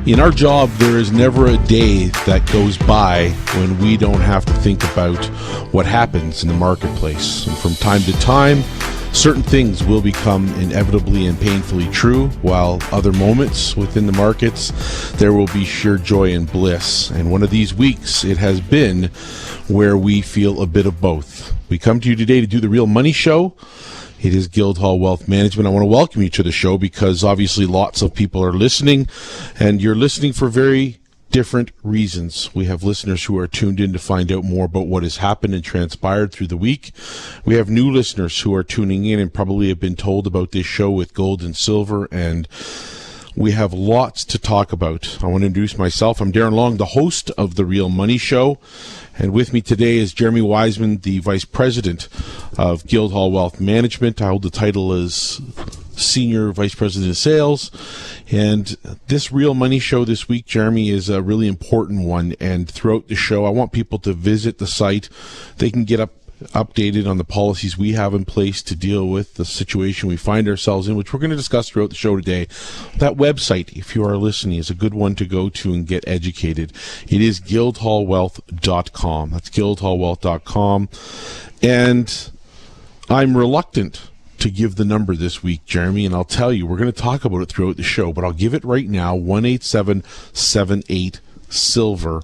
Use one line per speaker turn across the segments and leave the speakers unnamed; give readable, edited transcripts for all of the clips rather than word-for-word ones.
In our job, there is never a day that goes by when we don't have to think about what happens in the marketplace. And from time to time, certain things will become inevitably and painfully true, while other moments within the markets, there will be sheer joy and bliss. And one of these weeks, it has been where we feel a bit of both. We come to you today to do the Real Money Show. It is Guildhall Wealth Management. I want to welcome you to the show because obviously lots of people are listening, and you're listening for very different reasons. We have listeners who are tuned in to find out more about what has happened and transpired through the week. We have new listeners who are tuning in and probably have been told about this show with gold and silver, and we have lots to talk about. I want to introduce myself. I'm Darren Long, the host of The Real Money Show. And with me today is Jeremy Wiseman, the Vice President of Guildhall Wealth Management. I hold the title as Senior Vice President of Sales. And this Real Money Show this week, Jeremy, is a really important one. And throughout the show, I want people to visit the site. They can get updated on the policies we have in place to deal with the situation we find ourselves in, which we're going to discuss throughout the show today. That website, if you are listening, is a good one to go to and get educated. It is guildhallwealth.com. That's guildhallwealth.com. And I'm reluctant to give the number this week, Jeremy, and I'll tell you, we're going to talk about it throughout the show, but I'll give it right now, 1-877-78-SILVER.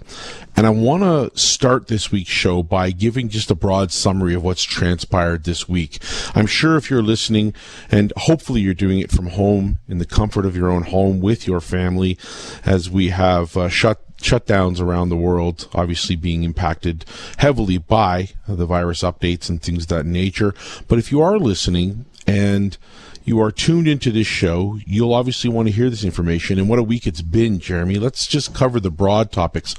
And I want to start this week's show by giving just a broad summary of what's transpired this week. I'm sure if you're listening, and hopefully you're doing it from home, in the comfort of your own home with your family, as we have shutdowns around the world, obviously being impacted heavily by the virus updates and things of that nature. But if you are listening and you are tuned into this show, you'll obviously want to hear this information. And what a week it's been, Jeremy. Let's just cover the broad topics.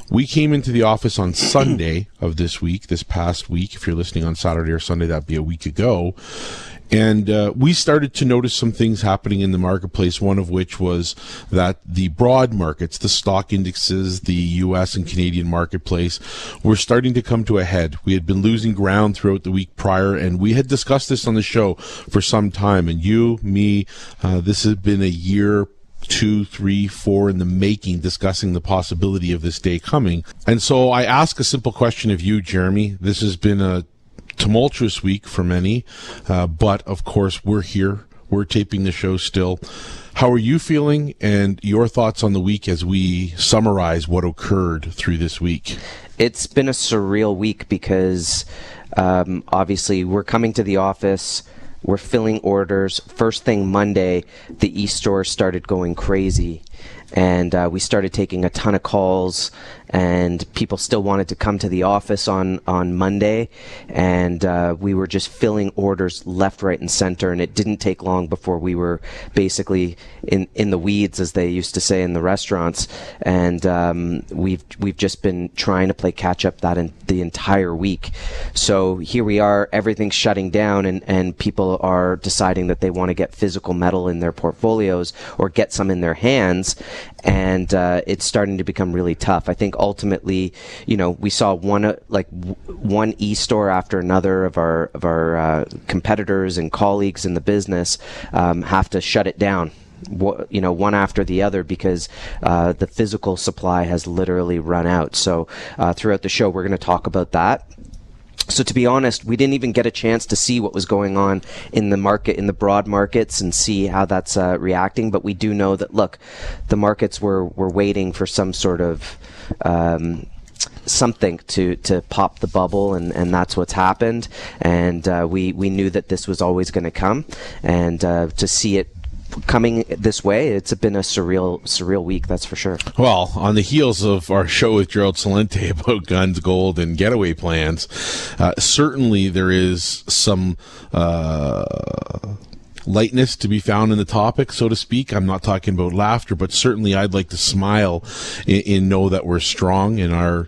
We came into the office on Sunday of this past week. If you're listening on Saturday or Sunday, that'd be a week ago. And we started to notice some things happening in the marketplace, one of which was that the broad markets, the stock indexes, the U.S. and Canadian marketplace, were starting to come to a head. We had been losing ground throughout the week prior, and we had discussed this on the show for some time. And you, me, this has been a year, 2, 3, 4 in the making, discussing the possibility of this day coming. And so I ask a simple question of you, Jeremy. This has been a tumultuous week for many, but of course we're here. We're taping the show still. How are you feeling, and your thoughts on the week as we summarize what occurred through this week?
It's been a surreal week because obviously we're coming to the office. We're filling orders. First thing Monday, the e-store started going crazy, and we started taking a ton of calls, and people still wanted to come to the office on Monday, and we were just filling orders left, right, and center, and it didn't take long before we were basically in the weeds, as they used to say in the restaurants, and we've just been trying to play catch up the entire week. So here we are, everything's shutting down, and people are deciding that they want to get physical metal in their portfolios or get some in their hands, and it's starting to become really tough. I think ultimately, we saw one e-store after another of our competitors and colleagues in the business have to shut it down, one after the other, because the physical supply has literally run out. So throughout the show, we're going to talk about that. So to be honest, we didn't even get a chance to see what was going on in the market, in the broad markets, and see how that's reacting. But we do know that, look, the markets were waiting for some sort of something to pop the bubble, and that's what's happened. And we knew that this was always going to come, and to see it coming this way, it's been a surreal week, that's for sure.
Well, on the heels of our show with Gerald Salente about guns, gold, and getaway plans, certainly there is some lightness to be found in the topic, so to speak. I'm not talking about laughter, but certainly I'd like to smile and know that we're strong in our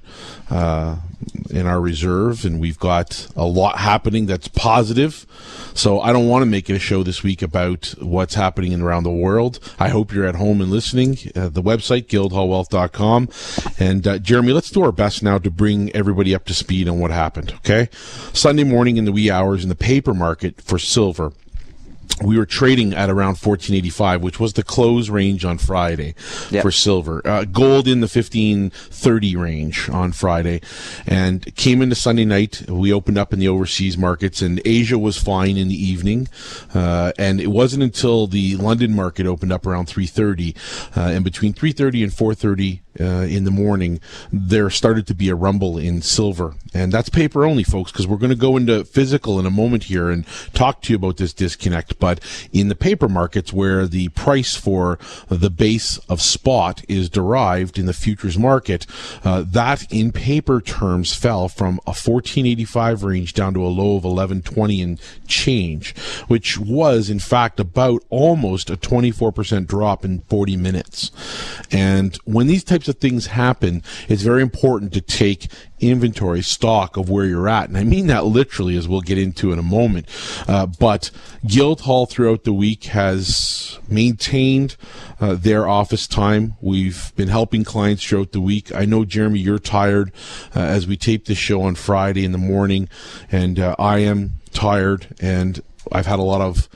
reserve, and we've got a lot happening that's positive. So I don't want to make it a show this week about what's happening around the world. I hope you're at home and listening. The website, guildhallwealth.com. And Jeremy, let's do our best now to bring everybody up to speed on what happened, okay? Sunday morning in the wee hours in the paper market for silver, we were trading at around 1485, which was the close range on Friday for silver. Gold in the 1530 range on Friday, and came into Sunday night. We opened up in the overseas markets, and Asia was fine in the evening. And it wasn't until the London market opened up around 3:30, and between 3:30 and 4:30 in the morning, there started to be a rumble in silver. And that's paper only, folks, because we're going to go into physical in a moment here and talk to you about this disconnect. But in the paper markets, where the price for the base of spot is derived in the futures market, that in paper terms fell from a 1485 range down to a low of 1120 and change, which was in fact about almost a 24% drop in 40 minutes. And when these types of things happen, it's very important to take inventory stock of where you're at, and I mean that literally, as we'll get into in a moment. But Guildhall throughout the week has maintained their office time. We've been helping clients throughout the week. I know, Jeremy, you're tired as we tape this show on Friday in the morning, and I am tired, and I've had a lot of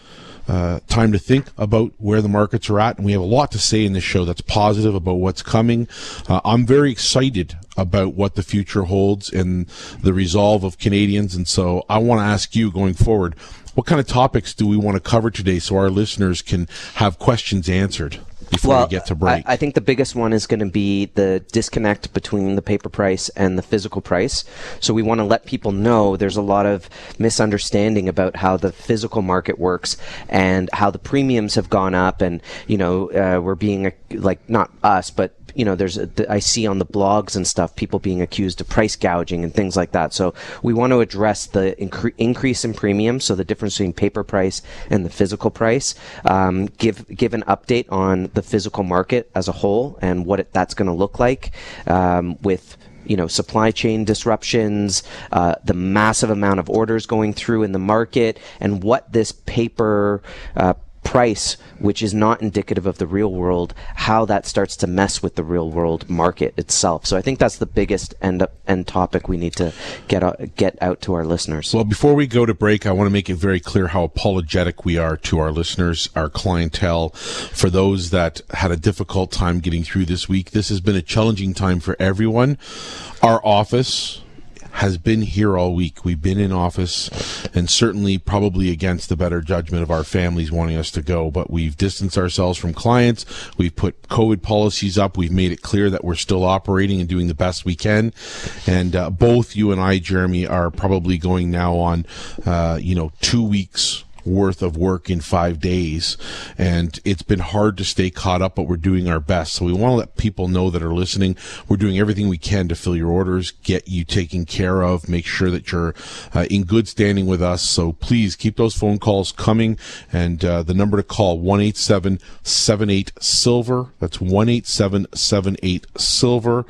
time to think about where the markets are at, and we have a lot to say in this show that's positive about what's coming. I'm very excited about what the future holds and the resolve of Canadians, and so I want to ask you, going forward, what kind of topics do we want to cover today so our listeners can have questions answered before we get to break?
I think the biggest one is going to be the disconnect between the paper price and the physical price. So we want to let people know there's a lot of misunderstanding about how the physical market works and how the premiums have gone up. And, we're being, not us, but I see on the blogs and stuff, people being accused of price gouging and things like that. So we want to address the increase in premium, so the difference between paper price and the physical price, give an update on the physical market as a whole and what that's going to look like, with supply chain disruptions, the massive amount of orders going through in the market, and what this paper price, which is not indicative of the real world, how that starts to mess with the real world market itself. So I think that's the biggest end topic we need to get out to our listeners.
Well, before we go to break, I want to make it very clear how apologetic we are to our listeners, our clientele, for those that had a difficult time getting through this week. This has been a challenging time for everyone. Our office has been here all week. We've been in office, and certainly probably against the better judgment of our families wanting us to go, but we've distanced ourselves from clients. We've put COVID policies up. We've made it clear that we're still operating and doing the best we can. And both you and I, Jeremy, are probably going now on 2 weeks worth of work in 5 days, and it's been hard to stay caught up, but we're doing our best. So we want to let people know that are listening, we're doing everything we can to fill your orders, get you taken care of, make sure that you're in good standing with us. So please keep those phone calls coming, and the number to call, 1-877-78-SILVER. That's 1-877-78-SILVER,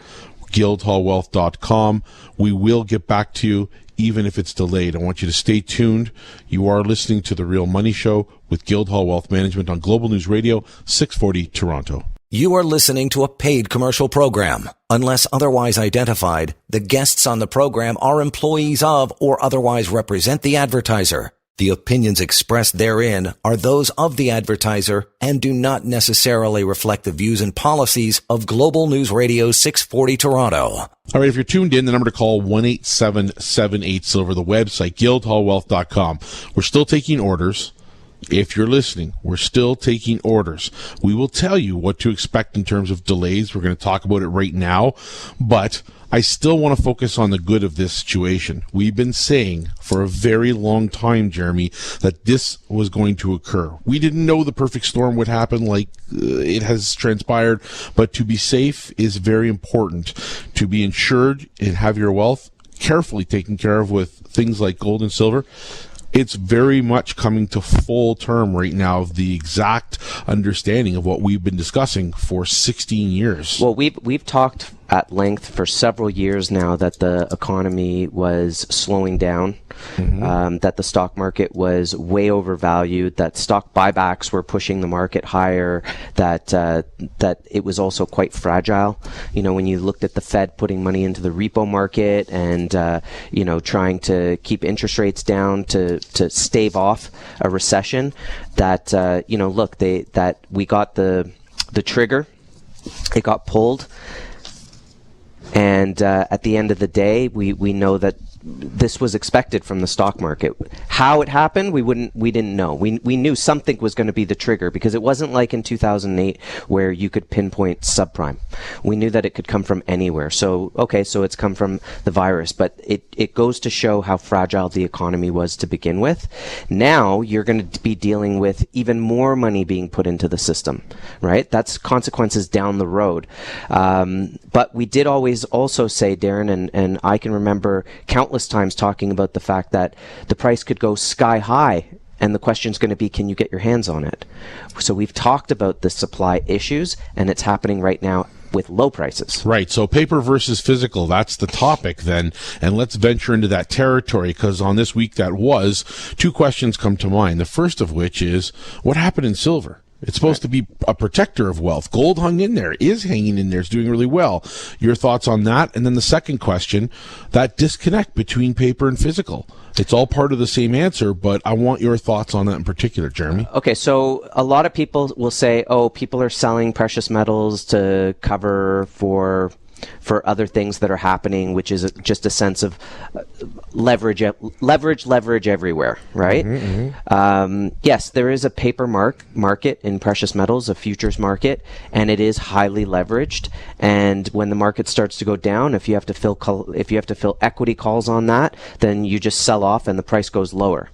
guildhallwealth.com. We will get back to you even if it's delayed. I want you to stay tuned. You are listening to The Real Money Show with Guildhall Wealth Management on Global News Radio, 640 Toronto.
You are listening to a paid commercial program. Unless otherwise identified, the guests on the program are employees of or otherwise represent the advertiser. The opinions expressed therein are those of the advertiser and do not necessarily reflect the views and policies of Global News Radio 640 Toronto.
All right, if you're tuned in, the number to call, 1-877-78-SILVER, the website, guildhallwealth.com. We're still taking orders. If you're listening, we're still taking orders. We will tell you what to expect in terms of delays. We're going to talk about it right now, but I still want to focus on the good of this situation. We've been saying for a very long time, Jeremy, that this was going to occur. We didn't know the perfect storm would happen like it has transpired, but to be safe is very important. To be insured and have your wealth carefully taken care of with things like gold and silver, it's very much coming to full term right now of the exact understanding of what we've been discussing for 16 years.
Well, we've talked at length for several years now that the economy was slowing down, that the stock market was way overvalued, that stock buybacks were pushing the market higher, that it was also quite fragile. You know, when you looked at the Fed putting money into the repo market and trying to keep interest rates down to stave off a recession, that we got the trigger, it got pulled. And at the end of the day, we know that this was expected from the stock market. How it happened, we didn't know. We knew something was going to be the trigger, because it wasn't like in 2008 where you could pinpoint subprime. We knew that it could come from anywhere. So it's come from the virus, but it goes to show how fragile the economy was to begin with. Now you're going to be dealing with even more money being put into the system, right? That's consequences down the road. But we did always also say, Darren, and I can remember countless times talking about the fact that the price could go sky high, and the question's going to be, can you get your hands on it? So we've talked about the supply issues, and it's happening right now with low prices.
Right. So paper versus physical, that's the topic then. And let's venture into that territory, because on this week that was, two questions come to mind. The first of which is, what happened in silver? It's supposed to be a protector of wealth. Gold hung in there, is hanging in there, is doing really well. Your thoughts on that? And then the second question, that disconnect between paper and physical. It's all part of the same answer, but I want your thoughts on that in particular, Jeremy.
Okay, so a lot of people will say, people are selling precious metals to cover for other things that are happening, which is just a sense of leverage everywhere, right? Yes, there is a paper market in precious metals, a futures market, and it is highly leveraged. And when the market starts to go down, if you have to fill equity calls on that, then you just sell off and the price goes lower.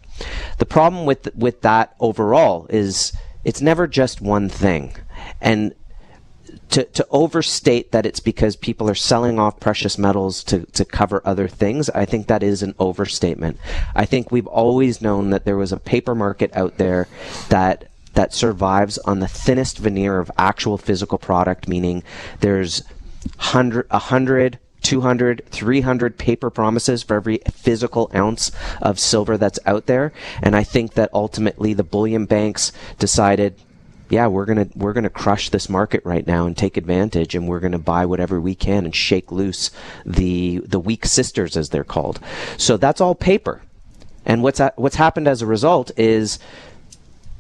The problem with that overall is it's never just one thing. And to overstate that it's because people are selling off precious metals to cover other things, I think that is an overstatement. I think we've always known that there was a paper market out there that survives on the thinnest veneer of actual physical product, meaning there's 100, 200, 300 paper promises for every physical ounce of silver that's out there. And I think that ultimately the bullion banks decided, yeah, we're gonna crush this market right now and take advantage, and we're gonna buy whatever we can and shake loose the weak sisters, as they're called. So that's all paper. And what's happened as a result is,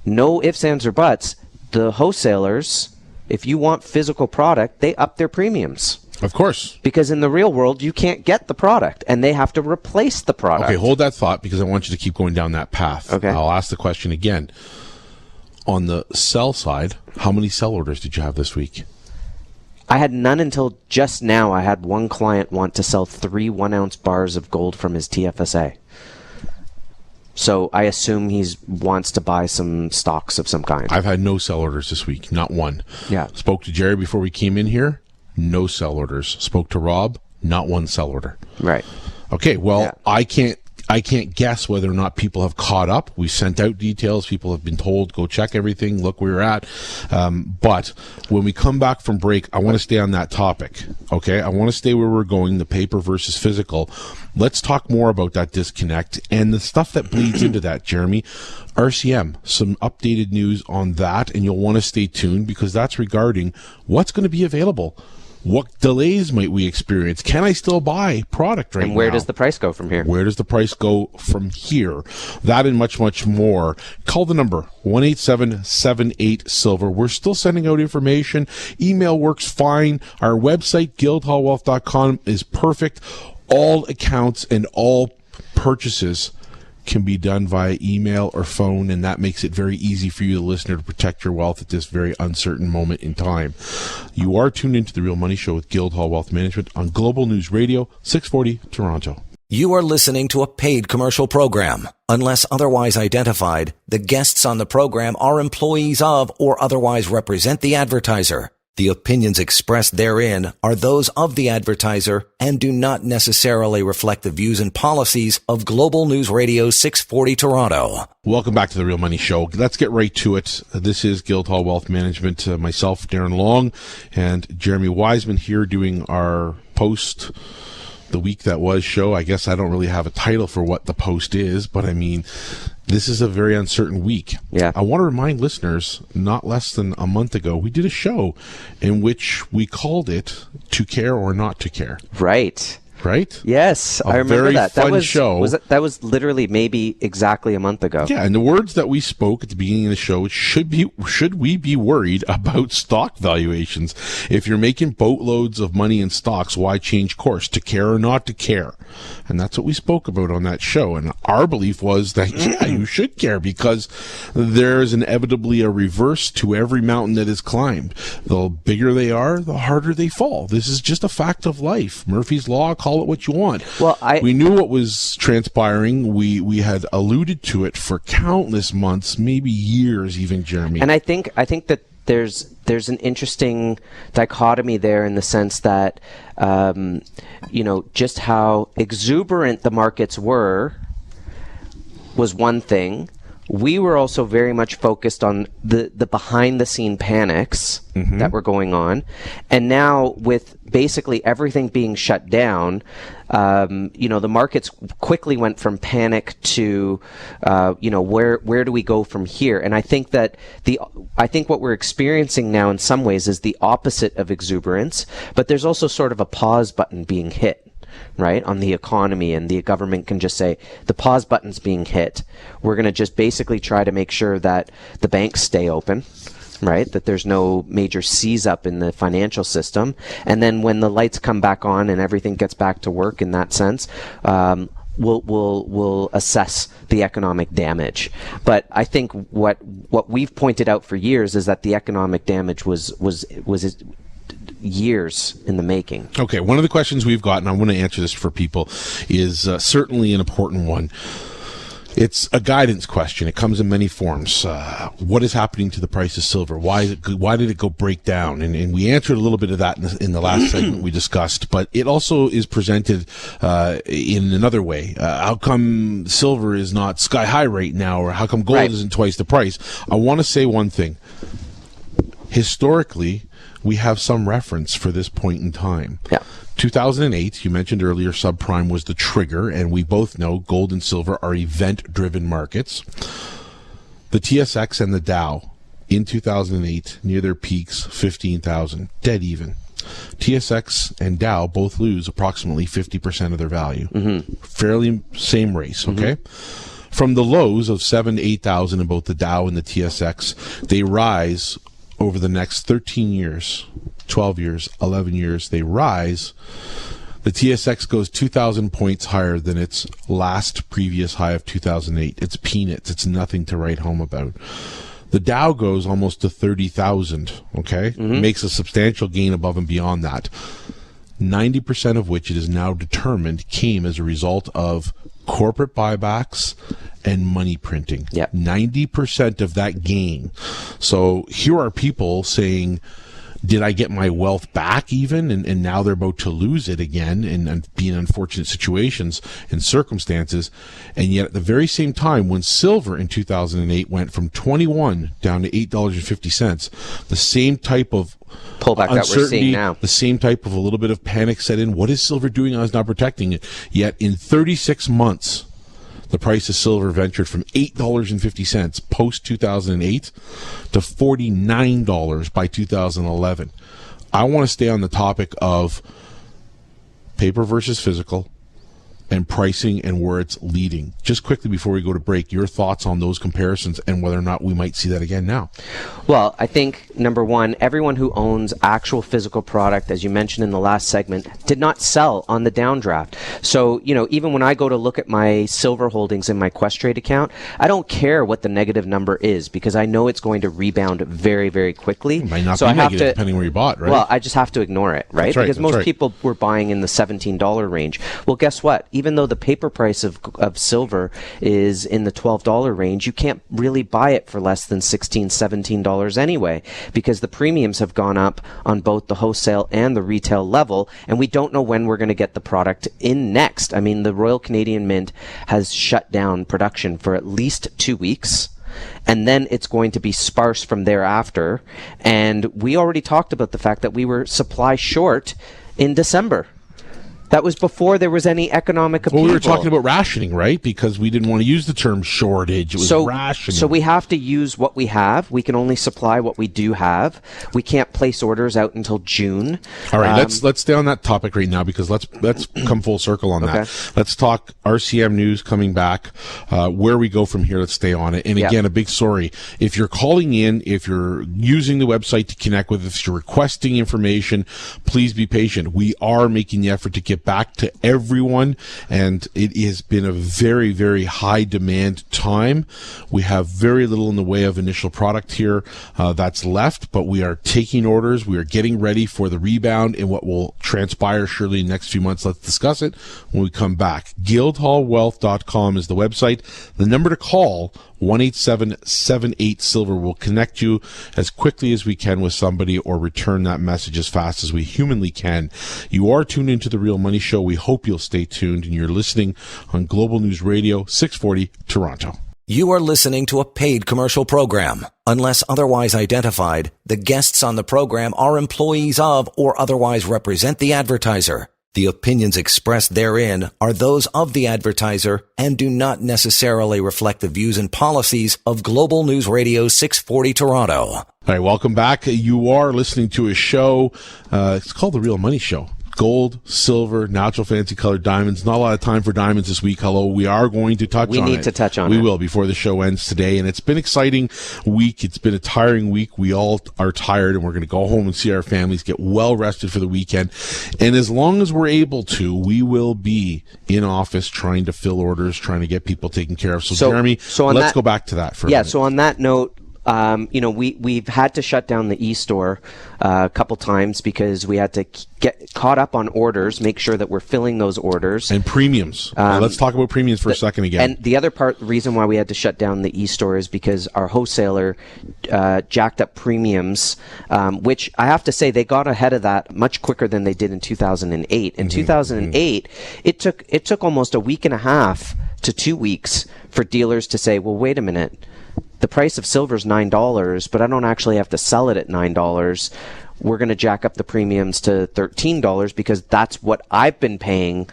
no ifs, ands, or buts, the wholesalers, if you want physical product, they up their premiums.
Of course.
Because in the real world, you can't get the product, and they have to replace the product.
Okay, hold that thought, because I want you to keep going down that path.
Okay.
I'll ask the question again. On the sell side, how many sell orders did you have this week?
I had none until just now. I had one client want to sell 3 1-ounce bars of gold from his TFSA. So I assume he wants to buy some stocks of some kind.
I've had no sell orders this week, not one.
Yeah.
Spoke to Jerry before we came in here, no sell orders. Spoke to Rob, not one sell order.
Right.
Okay, well,
Yeah.
I can't guess whether or not people have caught up. We sent out details. People have been told, go check everything, look where you're at. But when we come back from break, I want to stay on that topic. Okay? I want to stay where we're going, the paper versus physical. Let's talk more about that disconnect and the stuff that bleeds into that, Jeremy. RCM, some updated news on that, and you'll want to stay tuned, because that's regarding what's going to be available. What delays might we experience? Can I still buy product right now?
And where does the price go from here?
Where does the price go from here? That and much, much more. Call the number, 1-877-78-SILVER. We're still sending out information. Email works fine. Our website, guildhallwealth.com, is perfect. All accounts and all purchases can be done via email or phone, and that makes it very easy for you, the listener, to protect your wealth at this very uncertain moment in time. You are tuned into The Real Money Show with Guildhall Wealth Management on Global News Radio, 640 Toronto.
You are listening to a paid commercial program. Unless otherwise identified, the guests on the program are employees of or otherwise represent the advertiser. The opinions expressed therein are those of the advertiser and do not necessarily reflect the views and policies of Global News Radio 640 Toronto.
Welcome back to the Real Money Show. Let's get right to it. This is Guildhall Wealth Management. Myself, Darren Long, and Jeremy Wiseman here doing our post the week that was show. I guess I don't really have a title for what the post is, but I mean, this is a very uncertain week.
Yeah.
I want to remind listeners, not less than a month ago, we did a show in which we called it To Care or Not to Care.
Right.
Right?
Yes,
I
remember
very
that.
Fun
that was
show.
That was literally maybe exactly a month ago.
Yeah, and the words that we spoke at the beginning of the show should we be worried about stock valuations? If you're making boatloads of money in stocks, why change course? To care or not to care? And that's what we spoke about on that show. And our belief was that, yeah, you should care because there's inevitably a reverse to every mountain that is climbed. The bigger they are, the harder they fall. This is just a fact of life. Murphy's Law, call it what you want.
Well,
we knew what was transpiring. We had alluded to it for countless months, maybe years even, Jeremy.
And I think that there's an interesting dichotomy there in the sense that, just how exuberant the markets were was one thing. We were also very much focused on the behind the scene panics that were going on. And now with basically everything being shut down, the markets quickly went from panic to, where do we go from here? And I think that what we're experiencing now in some ways is the opposite of exuberance, but there's also sort of a pause button being hit. Right, on the economy, and the government can just say the pause button's being hit. We're going to just basically try to make sure that the banks stay open, right? That there's no major seize up in the financial system. And then when the lights come back on and everything gets back to work in that sense, we'll assess the economic damage. But I think what we've pointed out for years is that the economic damage was years in the making.
Okay, one of the questions we've got, and I want to answer this for people, is certainly an important one. It's a guidance question. It comes in many forms. What is happening to the price of silver? Why did it go break down? And we answered a little bit of that in the last segment we discussed, but it also is presented in another way. How come silver is not sky high right now, or how come gold isn't twice the price? I want to say one thing. Historically, we have some reference for this point in time.
Yeah.
2008, you mentioned earlier, subprime was the trigger, and we both know gold and silver are event-driven markets. The TSX and the Dow in 2008, near their peaks, 15,000, dead even. TSX and Dow both lose approximately 50% of their value. Fairly same race, okay? From the lows of 7,000 to 8,000 in both the Dow and the TSX, they rise over the next 13 years, 12 years, 11 years, they rise. The TSX goes 2,000 points higher than its last previous high of 2008. It's peanuts. It's nothing to write home about. The Dow goes almost to 30,000, okay? Makes a substantial gain above and beyond that. 90% of which it is now determined came as a result of corporate buybacks and money printing.
Yep.
90% of that gain. So here are people saying, did I get my wealth back even? And now they're about to lose it again and be in unfortunate situations and circumstances. And yet at the very same time, when silver in 2008 went from 21 down to $8.50, the same type of
pullback that we're seeing now,
the same type of a little bit of panic set in. What is silver doing? I was not protecting it. Yet in 36 months, the price of silver ventured from $8.50 post 2008 to $49 by 2011. I want to stay on the topic of paper versus physical and pricing and where it's leading. Just quickly before we go to break, your thoughts on those comparisons and whether or not we might see that again now.
Well, I think, number one, everyone who owns actual physical product, as you mentioned in the last segment, did not sell on the downdraft. So, even when I go to look at my silver holdings in my Questrade account, I don't care what the negative number is because I know it's going to rebound very, very quickly.
It might not
so
be
I have
negative
to,
depending where you bought, right?
Well, I just have to ignore it, right?
That's right,
because
that's
most
right.
people were buying in the $17 range. Well, guess what? even though the paper price of silver is in the $12 range, you can't really buy it for less than $16, $17 anyway, because the premiums have gone up on both the wholesale and the retail level, and we don't know when we're going to get the product in next. I mean, the Royal Canadian Mint has shut down production for at least 2 weeks. And then it's going to be sparse from thereafter. And we already talked about the fact that we were supply short in December. That was before there was any economic upheaval.
Well, we were talking about rationing, right? Because we didn't want to use the term shortage. It was rationing.
So we have to use what we have. We can only supply what we do have. We can't place orders out until June.
All right, let's stay on that topic right now, because let's come full circle on that. Let's talk RCM news coming back. Where we go from here, let's stay on it. And again, a big sorry. If you're calling in, if you're using the website to connect with us, you're requesting information, please be patient. We are making the effort to get back to everyone, and it has been a very, very high demand time. We have very little in the way of initial product here that's left, but we are taking orders. We are getting ready for the rebound and what will transpire surely in the next few months. Let's discuss it when we come back. Guildhallwealth.com is the website. The number to call, 1-877-8 will connect you as quickly as we can with somebody, or return that message as fast as we humanly can. You are tuned into The Real Money Show. We hope you'll stay tuned, and you're listening on Global News Radio 640 Toronto.
You are listening to a paid commercial program. Unless otherwise identified, the guests on the program are employees of or otherwise represent the advertiser. The opinions expressed therein are those of the advertiser and do not necessarily reflect the views and policies of Global News Radio 640 Toronto.
All right, welcome back. You are listening to a show. It's called The Real Money Show. Gold, silver, natural fancy colored diamonds. Not a lot of time for diamonds this week, although we are going to touch on it.
We need to touch on it.
We will before the show ends today. And it's been an exciting week. It's been a tiring week. We all are tired, and we're going to go home and see our families, get well rested for the weekend. And as long as we're able to, we will be in office trying to fill orders, trying to get people taken care of. So Jeremy, let's go back to that for a minute.
So on that note, we've had to shut down the e-store a couple times because we had to get caught up on orders, make sure that we're filling those orders.
And premiums. Let's talk about premiums for a second again.
And the other reason why we had to shut down the e-store is because our wholesaler jacked up premiums, which I have to say they got ahead of that much quicker than they did in 2008. In 2008, it took almost a week and a half to 2 weeks for dealers to say, well, wait a minute. The price of silver is $9, but I don't actually have to sell it at $9. We're going to jack up the premiums to $13 because that's what I've been paying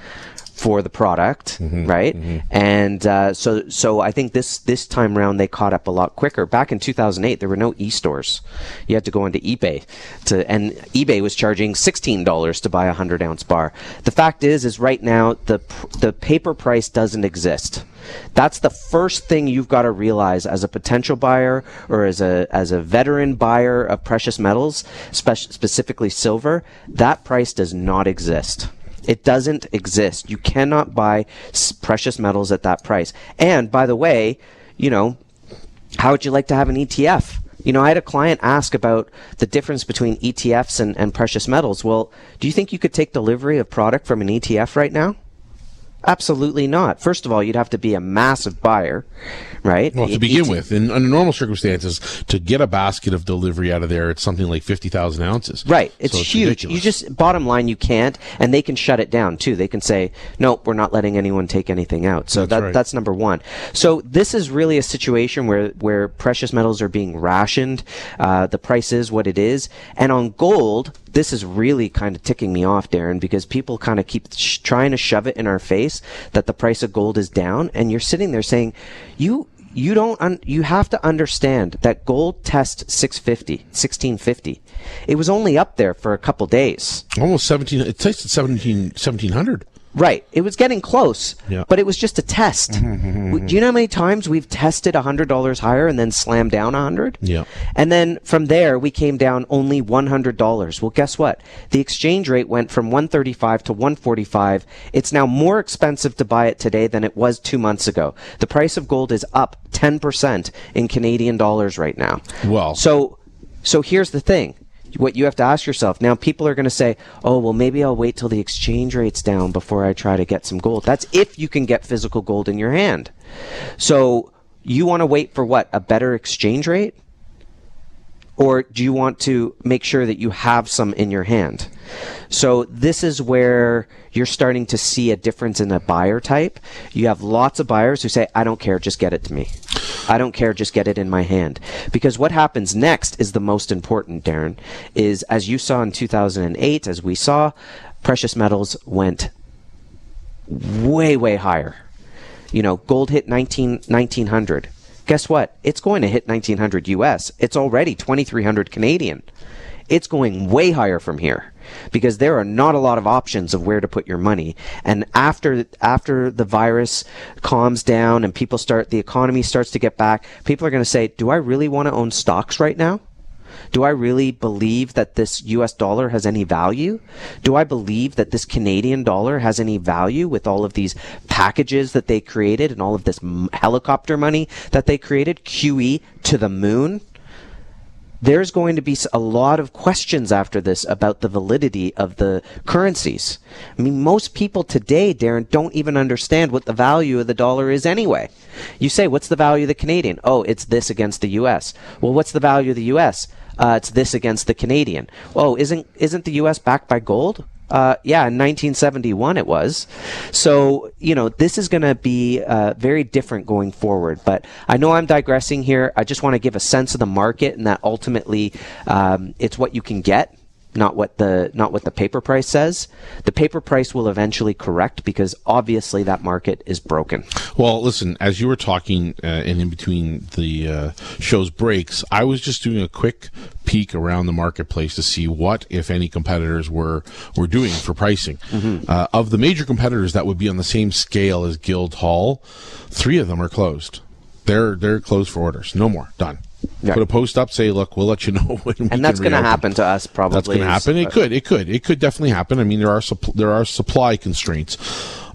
for the product, right? And so I think this time around they caught up a lot quicker. Back in 2008, there were no e-stores. You had to go into eBay, and eBay was charging $16 to buy a 100-ounce bar. The fact is right now the paper price doesn't exist. That's the first thing you've got to realize as a potential buyer or as a veteran buyer of precious metals, specifically silver. That price does not exist. It doesn't exist. You cannot buy precious metals at that price. And by the way, how would you like to have an ETF? I had a client ask about the difference between ETFs and precious metals. Well, do you think you could take delivery of product from an ETF right now? Absolutely not. First of all, you'd have to be a massive buyer, right?
Well, to begin with, under normal circumstances, to get a basket of delivery out of there, it's something like 50,000 ounces.
Right. It's huge.
Ridiculous.
You just, bottom line, you can't, and they can shut it down too. They can say, nope, we're not letting anyone take anything out. So that's number one. So this is really a situation where precious metals are being rationed. The price is what it is. And on gold, this is really kind of ticking me off, Darren, because people kind of keep trying to shove it in our face that the price of gold is down, and you're sitting there saying, you have to understand that gold tests 1650. It was only up there for a couple days.
Almost 17. It tasted 1700.
Right. It was getting close, but it was just a test. Do you know how many times we've tested $100 higher and then slammed down 100?
Yeah.
And then from there, we came down only $100. Well, guess what? The exchange rate went from 135 to 145. It's now more expensive to buy it today than it was 2 months ago. The price of gold is up 10% in Canadian dollars right now.
Well.
So here's the thing. what you have to ask yourself, now people are going to say, oh, well, maybe I'll wait till the exchange rate's down before I try to get some gold. That's if you can get physical gold in your hand. So you want to wait for what? A better exchange rate? Or do you want to make sure that you have some in your hand? So this is where you're starting to see a difference in a buyer type. You have lots of buyers who say, I don't care, just get it to me. I don't care, just get it in my hand. Because what happens next is the most important, Darren, is as you saw in 2008, as we saw, precious metals went way, way higher. You know, gold hit 1900. Guess what? It's going to hit 1900 US. It's already 2300 Canadian. It's going way higher from here because there are not a lot of options of where to put your money. And after the virus calms down and the economy starts to get back, people are going to say, do I really want to own stocks right now? Do I really believe that this US dollar has any value? Do I believe that this Canadian dollar has any value with all of these packages that they created and all of this helicopter money that they created, QE to the moon? There's going to be a lot of questions after this about the validity of the currencies. I mean, most people today, Darren, don't even understand what the value of the dollar is anyway. You say, what's the value of the Canadian? Oh, it's this against the US. Well, what's the value of the US? It's this against the Canadian. Oh, isn't the US backed by gold? Yeah, in 1971 it was. So, you know, this is going to be very different going forward. But I know I'm digressing here. I just want to give a sense of the market and that ultimately it's what you can get. Not what the paper price says. The paper price will eventually correct because obviously that market is broken.
Well, listen, as you were talking and in between the show's breaks, I was just doing a quick peek around the marketplace to see what, if any, competitors were doing for pricing. Mm-hmm. Of the major competitors that would be on the same scale as Guildhall, 3 of them are closed. They're closed for orders. No more. Done. Yeah. Put a post up, say, look, we'll let you know when we
and that's going to happen to us probably.
That's going to happen. It could definitely happen. I mean, there are supply constraints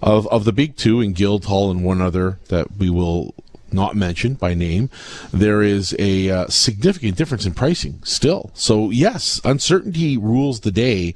of the big 2 in Guildhall and one other that we will not mention by name. There is a significant difference in pricing still. So yes, uncertainty rules the day,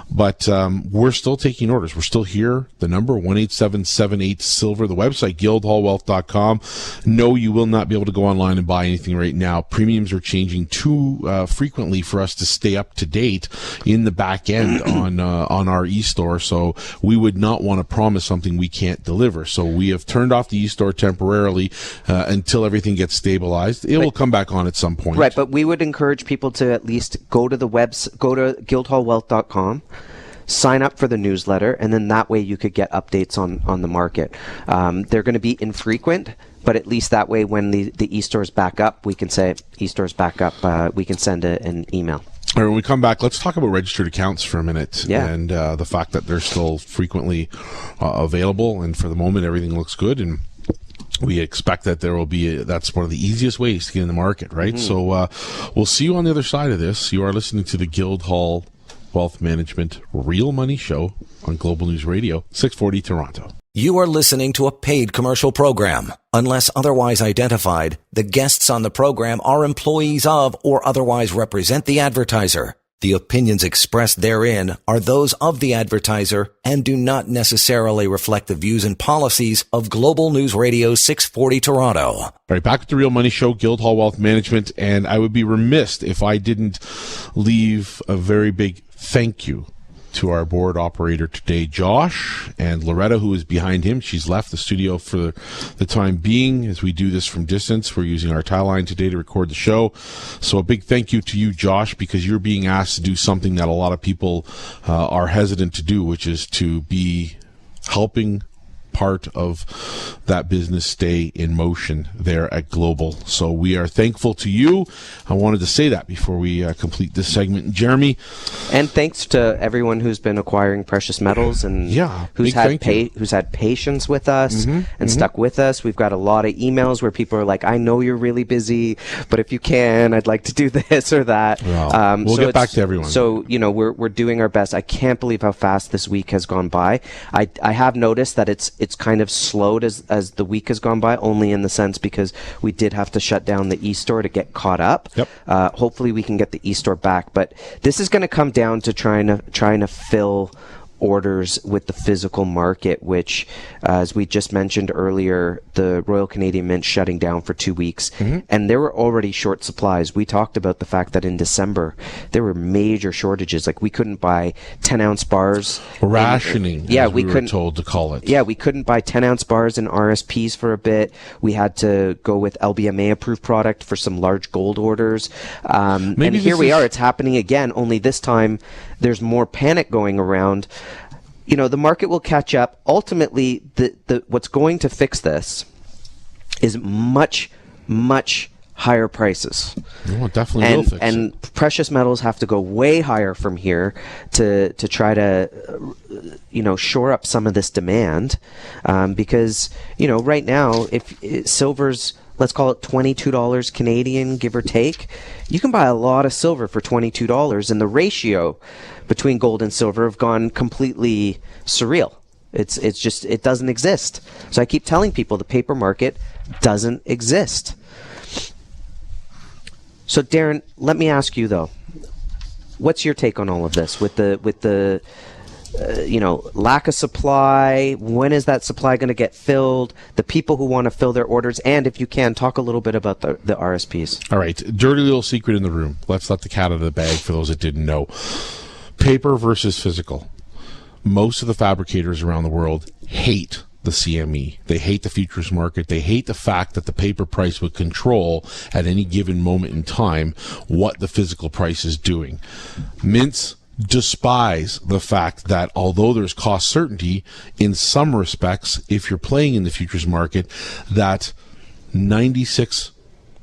but we're still taking orders. We're still here. The number 18778 silver, the website guildhallwealth.com. No, you will not be able to go online and buy anything right now. Premiums are changing too frequently for us to stay up to date in the back end on our e-store. So we would not want to promise something we can't deliver. So we have turned off the e-store temporarily until everything gets stabilized. It will come back on at some point.
Right, but we would encourage people to at least go to guildhallwealth.com, sign up for the newsletter, and then that way you could get updates on the market. They're going to be infrequent, but at least that way when the e-store's back up, we can say e-store's back up. We can send an email.
All right, when we come back, let's talk about registered accounts for a minute.
Yeah.
And the fact that they're still frequently available, and for the moment everything looks good, and we expect that there will be that's one of the easiest ways to get in the market, right? Mm-hmm. So we'll see you on the other side of this. You are listening to the Guildhall Wealth Management Real Money Show on Global News Radio, 640 Toronto.
You are listening to a paid commercial program. Unless otherwise identified, the guests on the program are employees of or otherwise represent the advertiser. The opinions expressed therein are those of the advertiser and do not necessarily reflect the views and policies of Global News Radio 640 Toronto.
All right, back with the Real Money Show, Guildhall Wealth Management, and I would be remiss if I didn't leave a very big thank you to our board operator today, Josh, and Loretta, who is behind him. She's left the studio for the time being as we do this from distance. We're using our tie line today to record the show. So a big thank you to you, Josh, because you're being asked to do something that a lot of people are hesitant to do, which is to be helping part of that business stay in motion there at Global. So we are thankful to you. I wanted to say that before we complete this segment. Jeremy.
And thanks to everyone who's been acquiring precious metals and who's had patience with us and stuck with us. We've got a lot of emails where people are like, I know you're really busy, but if you can, I'd like to do this or that.
Well, we'll get back to everyone.
So, we're doing our best. I can't believe how fast this week has gone by. I have noticed that it's it's kind of slowed as the week has gone by, only in the sense because we did have to shut down the e-store to get caught up.
Yep.
Hopefully we can get the e-store back, but this is going to come down to trying to fill orders with the physical market, which, as we just mentioned earlier, the Royal Canadian Mint shutting down for 2 weeks, and there were already short supplies. We talked about the fact that in December there were major shortages. Like, we couldn't buy 10-ounce bars.
Rationing, we were told to call it.
Yeah, we couldn't buy 10-ounce bars and RSPs for a bit. We had to go with LBMA-approved product for some large gold orders. And here we are. It's happening again, only this time there's more panic going around. You know, the market will catch up. Ultimately, the what's going to fix this is much, much higher prices.
Oh, it definitely will fix it.
And precious metals have to go way higher from here to try to, shore up some of this demand. Because, right now, if silver's, let's call it $22 Canadian, give or take, you can buy a lot of silver for $22, and the ratio between gold and silver have gone completely surreal. It's just, it doesn't exist. So I keep telling people the paper market doesn't exist. So Darren, let me ask you though, what's your take on all of this with the lack of supply? When is that supply going to get filled? The people who want to fill their orders, and if you can, talk a little bit about the RSPs.
All right, dirty little secret in the room. Let's let the cat out of the bag for those that didn't know. Paper versus physical. Most of the fabricators around the world hate the CME. They hate the futures market. They hate the fact that the paper price would control at any given moment in time what the physical price is doing. Mints despise the fact that although there's cost certainty, in some respects, if you're playing in the futures market, that 96,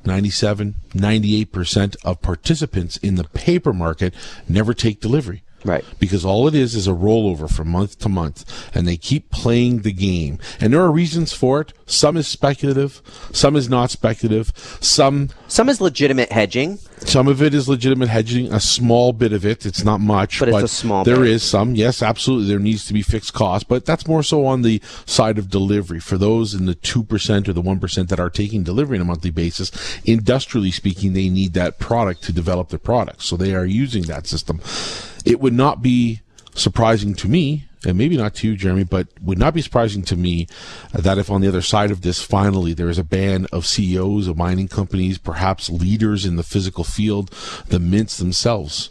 97, 98% of participants in the paper market never take delivery.
Right.
Because all it is a rollover from month to month, and they keep playing the game. And there are reasons for it. Some is speculative, some is not speculative, some
is legitimate hedging.
Some of it is legitimate hedging, a small bit of it. It's not much,
but it's a small
there
bit.
Is some. Yes, absolutely. There needs to be fixed costs, but that's more so on the side of delivery. For those in the 2% or the 1% that are taking delivery on a monthly basis, industrially speaking, they need that product to develop their products. So they are using that system. It would not be surprising to me, and maybe not to you, Jeremy, but would not be surprising to me that if on the other side of this, finally, there is a band of CEOs of mining companies, perhaps leaders in the physical field, the mints themselves,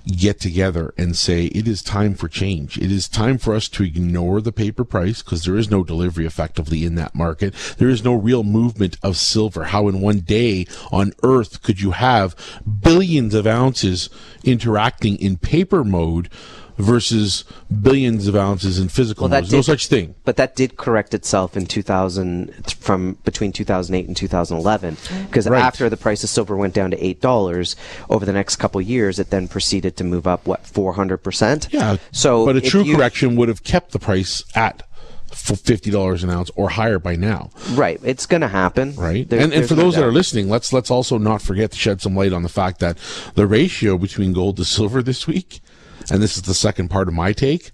get together and say, it is time for change. It is time for us to ignore the paper price, because there is no delivery effectively in that market. There is no real movement of silver. How in one day on Earth could you have billions of ounces interacting in paper mode versus billions of ounces in physical mode? There's no such thing.
But that did correct itself in 2000, from between 2008 and 2011, because after the price of silver went down to $8 over the next couple of years, it then proceeded to move up 400%.
Yeah.
So,
but a true correction would have kept the price at $50 an ounce or higher by now.
Right. It's going to happen.
Right. And for those that are listening, let's also not forget to shed some light on the fact that the ratio between gold to silver this week, and this is the second part of my take,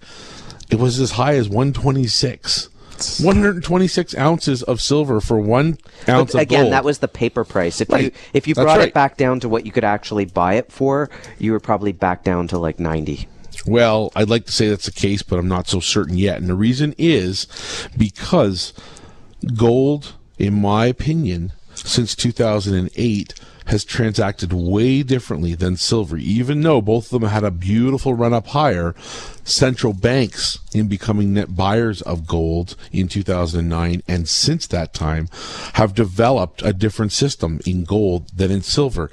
it was as high as 126. 126 ounces of silver for 1 ounce of gold.
Again, that was the paper price. If you brought it back down to what you could actually buy it for, you were probably back down to like 90.
Well, I'd like to say that's the case, but I'm not so certain yet. And the reason is because gold, in my opinion, since 2008, has transacted way differently than silver. Even though both of them had a beautiful run up higher, central banks, in becoming net buyers of gold in 2009 and since that time, have developed a different system in gold than in silver.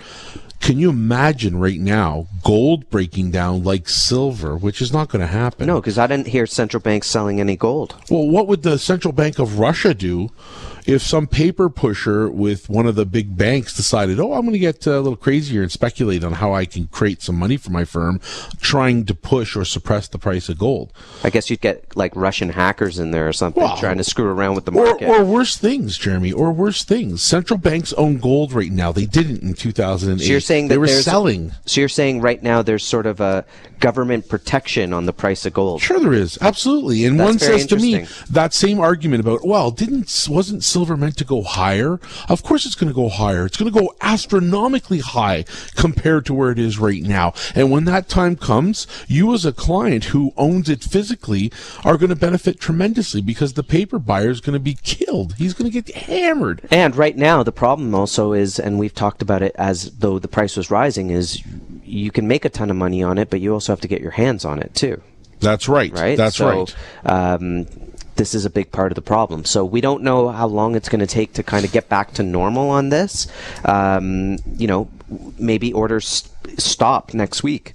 Can you imagine right now gold breaking down like silver, which is not going to happen?
No, because I didn't hear central banks selling any gold.
Well, what would the Central Bank of Russia do if some paper pusher with one of the big banks decided, I'm going to get a little crazier and speculate on how I can create some money for my firm, trying to push or suppress the price of gold.
I guess you'd get like Russian hackers in there or something trying to screw around with the market.
Or worse things, Jeremy, or worse things. Central banks own gold right now. They didn't in 2008.
So you're saying that
they were selling.
So you're saying right now there's sort of a government protection on the price of gold.
Sure there is. Absolutely. And
That's
one
very
says to me
interesting.
that same argument about, wasn't silver meant to go higher? Of course it's going to go higher. It's going to go astronomically high compared to where it is right now. And when that time comes, you as a client who owns it physically are going to benefit tremendously because the paper buyer is going to be killed. He's going to get hammered.
And right now the problem also is, and we've talked about it as though the price was rising, is you can make a ton of money on it, but you also have to get your hands on it too.
That's right. That's right.
This is a big part of the problem. So we don't know how long it's going to take to kind of get back to normal on this. Maybe orders stop next week.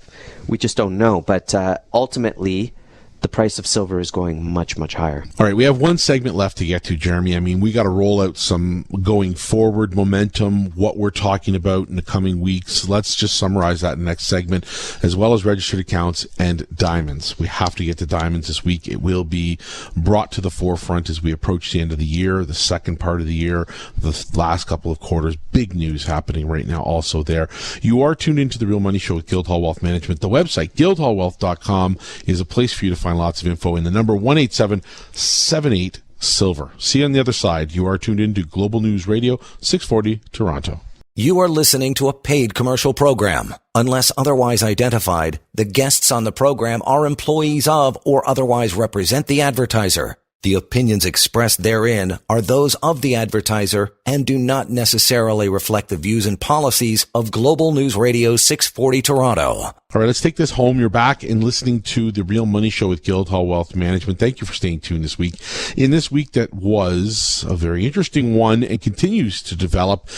We just don't know. But ultimately, the price of silver is going much, much higher.
All right, we have one segment left to get to, Jeremy. I mean, we got to roll out some going forward momentum, what we're talking about in the coming weeks. Let's just summarize that in the next segment, as well as registered accounts and diamonds. We have to get to diamonds this week. It will be brought to the forefront as we approach the end of the year, the second part of the year, the last couple of quarters. Big news happening right now also there. You are tuned into The Real Money Show with Guildhall Wealth Management. The website, guildhallwealth.com, is a place for you to find lots of info, in the number 18778-SILVER. See you on the other side. You are tuned into Global News Radio, 640 Toronto.
You are listening to a paid commercial program. Unless otherwise identified, the guests on the program are employees of or otherwise represent the advertiser. The opinions expressed therein are those of the advertiser and do not necessarily reflect the views and policies of Global News Radio 640 Toronto.
All right, let's take this home. You're back and listening to The Real Money Show with Guildhall Wealth Management. Thank you for staying tuned this week. In this week that was a very interesting one and continues to develop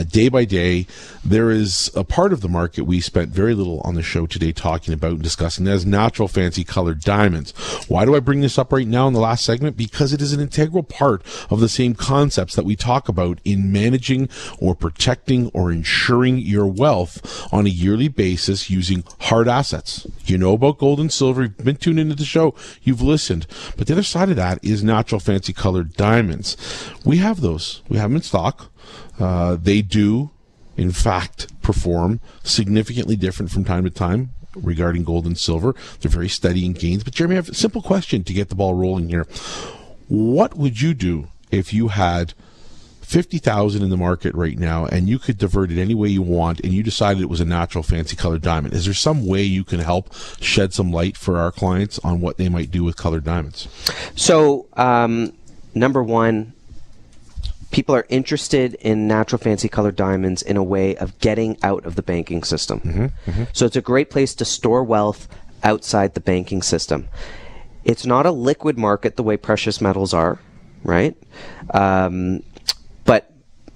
day by day, there is a part of the market we spent very little on the show today talking about and discussing. That is natural fancy colored diamonds. Why do I bring this up right now in the last segment? Because it is an integral part of the same concepts that we talk about in managing or protecting or insuring your wealth on a yearly basis using hard assets. You know about gold and silver. You've been tuned into the show. You've listened. But the other side of that is natural fancy colored diamonds. We have those. We have them in stock. They do, in fact, perform significantly different from time to time regarding gold and silver. They're very steady in gains. But Jeremy, I have a simple question to get the ball rolling here. What would you do if you had $50,000 in the market right now and you could divert it any way you want and you decided it was a natural fancy colored diamond? Is there some way you can help shed some light for our clients on what they might do with colored diamonds?
So, number one, people are interested in natural fancy colored diamonds in a way of getting out of the banking system. So it's a great place to store wealth outside the banking system. It's not a liquid market the way precious metals are, right? But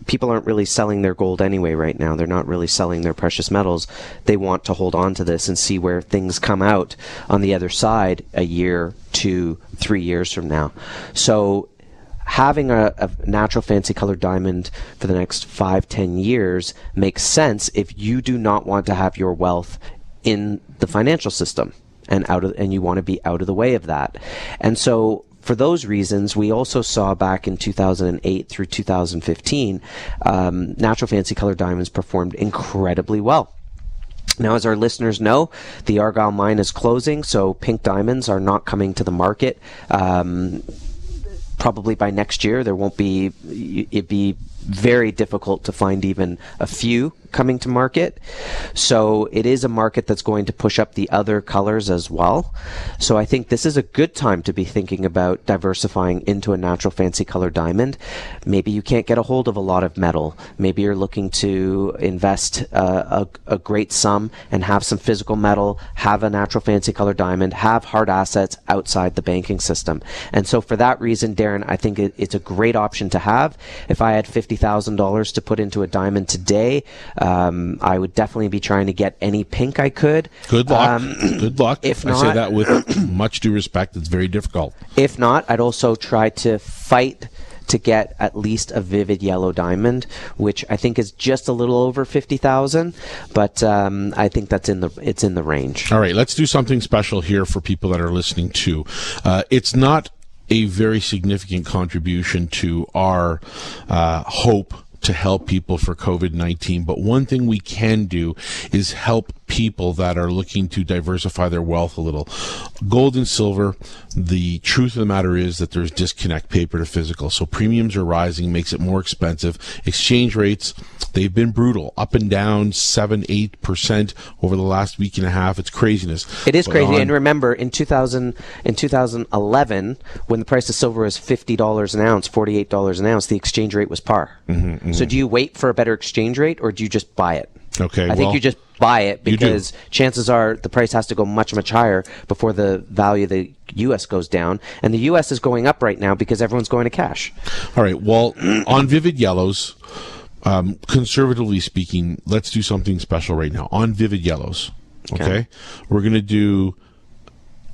people aren't really selling their gold anyway right now. They're not really selling their precious metals. They want to hold on to this and see where things come out on the other side a year, 2, 3 years from now. So having a natural fancy colored diamond for the next 5-10 years makes sense if you do not want to have your wealth in the financial system and you want to be out of the way of that. And so for those reasons, we also saw back in 2008 through 2015, natural fancy colored diamonds performed incredibly well. Now, as our listeners know, the Argyle mine is closing, so pink diamonds are not coming to the market. Probably by next year, it'd be very difficult to find even a few coming to market. So it is a market that's going to push up the other colors as well. So I think this is a good time to be thinking about diversifying into a natural fancy colored diamond. Maybe you can't get a hold of a lot of metal. Maybe you're looking to invest a great sum and have some physical metal, have a natural fancy colored diamond, have hard assets outside the banking system. And so for that reason, Darren, I think it's a great option to have. If I had $50,000 to put into a diamond today, I would definitely be trying to get any pink I could.
Good luck. Good luck.
If
I
not,
say that with much due respect. It's very difficult.
If not, I'd also try to fight to get at least a vivid yellow diamond, which I think is just a little over 50,000, but I think it's in the range.
All right, let's do something special here for people that are listening too. It's not a very significant contribution to our hope to help people for COVID-19. But one thing we can do is help people that are looking to diversify their wealth a little. Gold and silver, the truth of the matter is that there's disconnect, paper to physical. So premiums are rising, makes it more expensive. Exchange rates, they've been brutal, up and down 7-8% over the last week and a half. It's craziness.
It is crazy. And remember, in 2011, when the price of silver was $50 an ounce, $48 an ounce, the exchange rate was par. So do you wait for a better exchange rate, or do you just buy it?
Okay,
I think you just buy it, because chances are the price has to go much, much higher before the value of the U.S. goes down. And the U.S. is going up right now because everyone's going to cash.
All right. Well, on Vivid Yellows, conservatively speaking, let's do something special right now. On Vivid Yellows, okay? We're going to do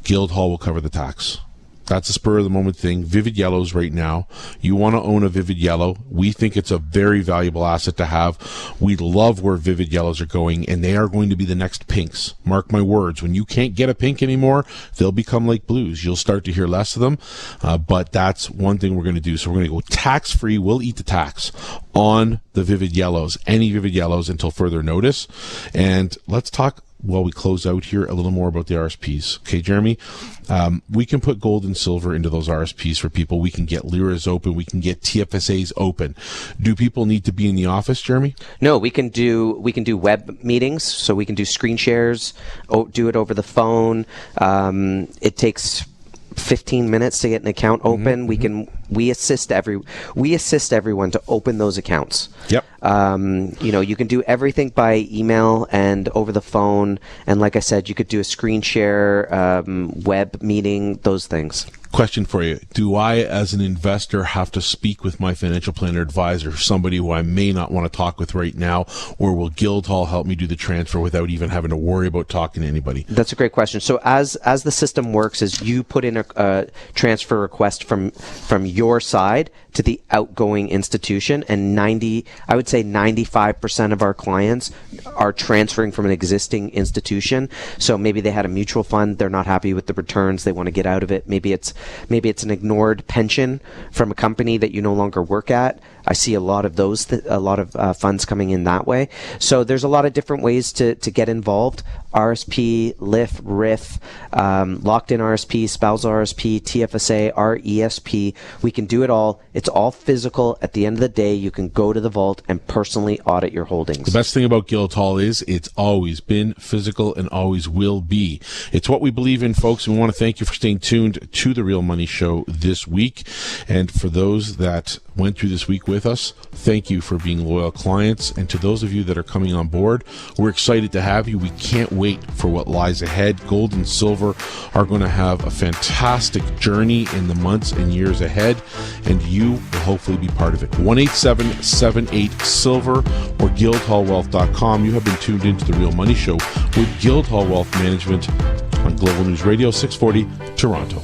Guildhall will cover the tax. That's a spur of the moment thing. Vivid Yellows right now. You want to own a Vivid Yellow. We think it's a very valuable asset to have. We love where Vivid Yellows are going, and they are going to be the next pinks. Mark my words. When you can't get a pink anymore, they'll become like blues. You'll start to hear less of them, but that's one thing we're going to do. So we're going to go tax-free. We'll eat the tax on the Vivid Yellows, any Vivid Yellows until further notice. And let's talk, while we close out here, a little more about the RSPs. Okay, Jeremy, we can put gold and silver into those RSPs for people. We can get LIRAs open. We can get TFSAs open. Do people need to be in the office, Jeremy?
No, we can do web meetings, so we can do screen shares, do it over the phone. It takes 15 minutes to get an account open. We assist everyone to open those accounts.
Yep.
You can do everything by email and over the phone, and like I said, you could do a screen share, web meeting, those things.
Question for you. Do I, as an investor, have to speak with my financial planner advisor, somebody who I may not want to talk with right now, or will Guildhall help me do the transfer without even having to worry about talking to anybody?
That's a great question. So as the system works is you put in a transfer request from your side to the outgoing institution, and I would say 95% of our clients are transferring from an existing institution. So maybe they had a mutual fund, they're not happy with the returns, they want to get out of it. Maybe it's an ignored pension from a company that you no longer work at. I see a lot of those, funds coming in that way. So there's a lot of different ways to get involved. RSP, LIF, RIF, locked-in RSP, spousal RSP, TFSA, RESP. We can do it all. It's all physical. At the end of the day, you can go to the vault and personally audit your holdings.
The best thing about Guildhall is it's always been physical and always will be. It's what we believe in, folks, and we want to thank you for staying tuned to The Real Money Show this week. And for those that went through this week with us, thank you for being loyal clients. And to those of you that are coming on board, we're excited to have you. We can't wait for what lies ahead. Gold and silver are going to have a fantastic journey in the months and years ahead, and you will hopefully be part of it. 1-877-8-SILVER or guildhallwealth.com. You have been tuned into The Real Money Show with Guildhall Wealth Management on Global News Radio 640 Toronto.